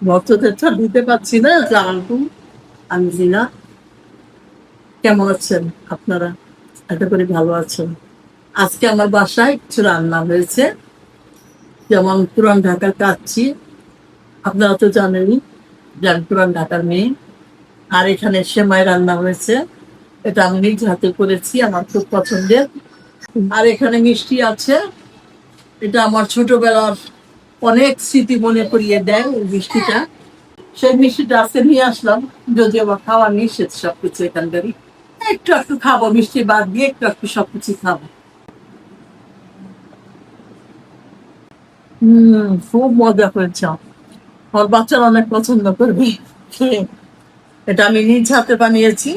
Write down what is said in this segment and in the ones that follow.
ভক্তদের তো দিতে পারছি না। আসসালামু আমি জিনা। কেমন আছেন আপনারা? আশা করি ভালো আছেন। আজকে আমার বাসায় কিছু রান্না হয়েছে, যেমন পুরান ঢাকার কাচ্চি। আপনারা তো জানেনই যে আমি পুরান ঢাকার মেয়ে। আর এখানে সেমাই রান্না হয়েছে, এটা আমি নিজ হাতে করেছি, আমার খুব পছন্দের। আর এখানে মিষ্টি আছে, এটা আমার ছোটবেলার অনেক স্মৃতি মনে করিয়ে দেয় এই মিষ্টিটা। সেই মিষ্টিটা আজকে নিয়ে আসলাম, যদিও বা খাওয়া নিষেধ সবকিছু এখানকারই। একটু একটু খাবো, মিষ্টি বাদ দিয়ে একটু একটু সবকিছু খাবো। খুব মজা করেছে। আমার বাচ্চারা অনেক পছন্দ করবে। এটা আমি নিজ হাতে বানিয়েছি,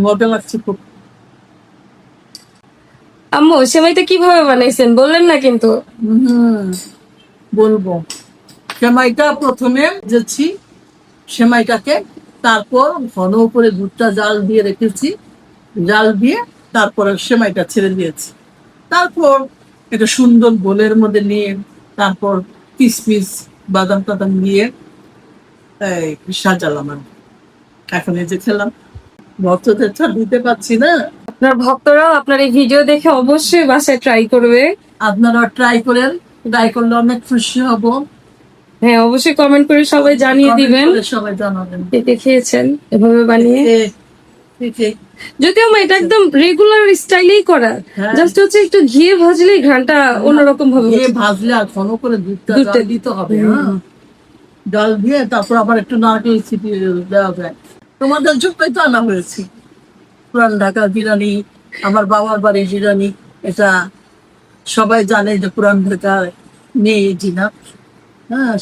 মজা লাগছে খুব। আম্মু সেমাইটা কিভাবে বানাইছেন বললেন না কিন্তু। বলবো। সেমাইটা প্রথমে যেছি সেমাইটাকে, তারপর ঘন করে দুধটা জাল দিয়ে রেখেছি, জাল দিয়ে তারপরে সেমাইটা ছেড়ে দিয়েছি। তারপর এটা সুন্দর বোলের মধ্যে নিয়ে তারপর কিশমিশ বাদাম টাদাম দিয়ে সাজালাম। আমি এখন এই যে খেলাম, ভক্তদের তো দিতে পারছি না। আপনার ভক্তরাও আপনার এই ভিডিও দেখে অবশ্যই বাসায় ট্রাই করবে। আপনারা ট্রাই করেন, ট্রাই করলে অনেক খুশি হব। হ্যাঁ, অবশ্যই কমেন্ট করে সবাই জানিয়ে Comment দিবেন করে সবাই জানাবেন কে কে খেয়েছেন এভাবে বানিয়ে। যদিও এটা একদম রেগুলার স্টাইলেই করা, জাস্ট হচ্ছে একটু ঘিয়ে ভাজলেই ঘ্রাণটা অন্যরকম ভাবে ঘিয়ে ভাজলে আর ঘন করে দুধটা জাল দিতে হবে। জল দিয়ে তারপর আবার একটু নারকেল ছিটিয়ে দেওয়া যায়। তোমাদের জন্যই তো আনা হয়েছে পুরান ঢাকা বিরিয়ানি, আমার বাবার বাড়ি বিরিয়ানি। এটা সবাই জানে যে পুরান ঢাকার মেয়ে জিনা।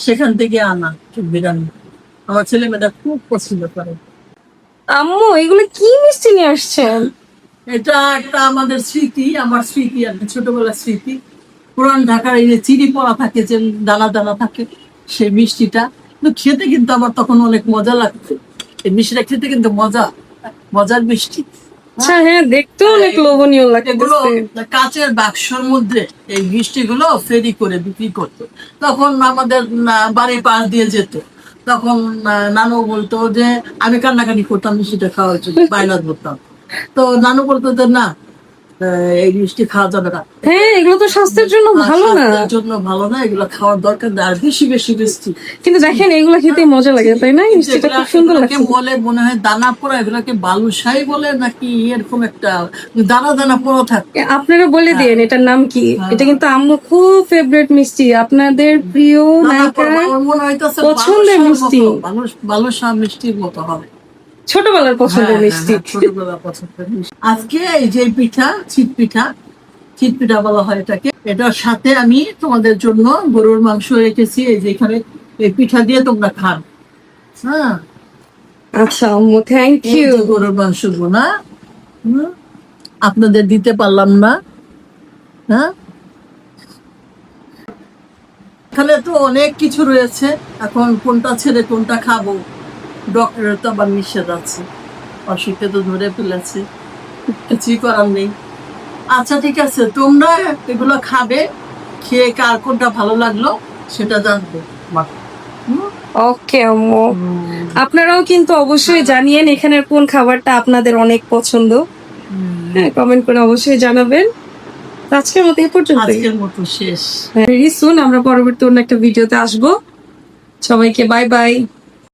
সেখান থেকে আনা বিরিয়ানি, আমার ছেলে মেয়েটা খুব পছন্দ করে। আম্মু এগুলো কি মিষ্টি নিয়ে আসছেন? এটা একটা আমাদের স্মৃতি, আমার স্মৃতি আর কি, ছোটবেলার স্মৃতি। পুরান ঢাকার এই যে চিনি পড়া থাকে, যে দানা দানা থাকে, সেই মিষ্টিটা কিন্তু খেতে কিন্তু আমার তখন অনেক মজা লাগতো। এই মিষ্টিটা খেতে কিন্তু মজার মিষ্টি। আচ্ছা, হ্যাঁ, দেখতেও অনেক লোভনীয় এগুলো লাগতেছে। কাচের বাক্সর মধ্যে এই মিষ্টিগুলো ফেরি করে বিক্রি করতো। তখন আমাদের বাড়ির পাশ দিয়ে যেত, তখন নানু বলতো যে আমি কান্নাকানি করতাম মিষ্টিটা খাওয়ার জন্য, বায়না ধরতাম। তো নানু বলতো যে না, এই মিষ্টি খাওয়া যাবে না, হ্যাঁ, এগুলো তো স্বাস্থ্যের জন্য ভালো না। স্বাস্থ্যের জন্য ভালো না, এগুলো খাওয়ার দরকার না, আর বেশি বেশি মিষ্টি। কিন্তু দেখেন এগুলো খেতে মজা লাগে, তাই না? মিষ্টিটা খুব সুন্দর এগুলোকে লাগছে। বলে মনে হয় দানা পোড়া, এগুলোকে বালুশাই বলে নাকি এরকম একটা দানা দানা পোড়া থাকে। আপনারা বলে দিন এটার নাম কি। এটা কিন্তু আম্মু খুব ফেভারিট মিষ্টি, আপনাদের প্রিয় নায়িকার পছন্দের মিষ্টি, বালুশা মিষ্টির মতো হবে, ছোটবেলার পছন্দের মিষ্টি। ছোটবেলা পছন্দের মিষ্টি। আজকে এই যে পিঠা, চিট পিঠা বলা হয় এটাকে, এটার সাথে আমি তোমাদের জন্য গরুর মাংস রেখেছি, এই যে এখানে এই পিঠা দিয়ে তোমরা খান। আচ্ছা আম্মু, থ্যাংক ইউ। গরুর মাংস বোনা আপনাদের দিতে পারলাম না। এখানে তো অনেক কিছু রয়েছে, এখন কোনটা ছেড়ে কোনটা খাবো, ডক্টরের তো আবার নিষেধ আছে, অসুখে তো ধরে ফেলেছে, কিছুই করার নেই। আচ্ছা ঠিক আছে, তোমরা এগুলো খাবে, খেয়ে কার কোনটা ভালো লাগলো সেটা জানবো। ওকে আম্মু, আপনারাও কিন্তু অবশ্যই জানিয়েন এখানের কোন খাবারটা আপনাদের অনেক পছন্দ। হ্যাঁ, কমেন্ট করে অবশ্যই জানাবেন। আজকের মতো এই পর্যন্ত, আজকের মতো শেষ। ভেরি সুন আমরা পরবর্তী অন্য একটা ভিডিওতে আসবো। সবাইকে বাই বাই।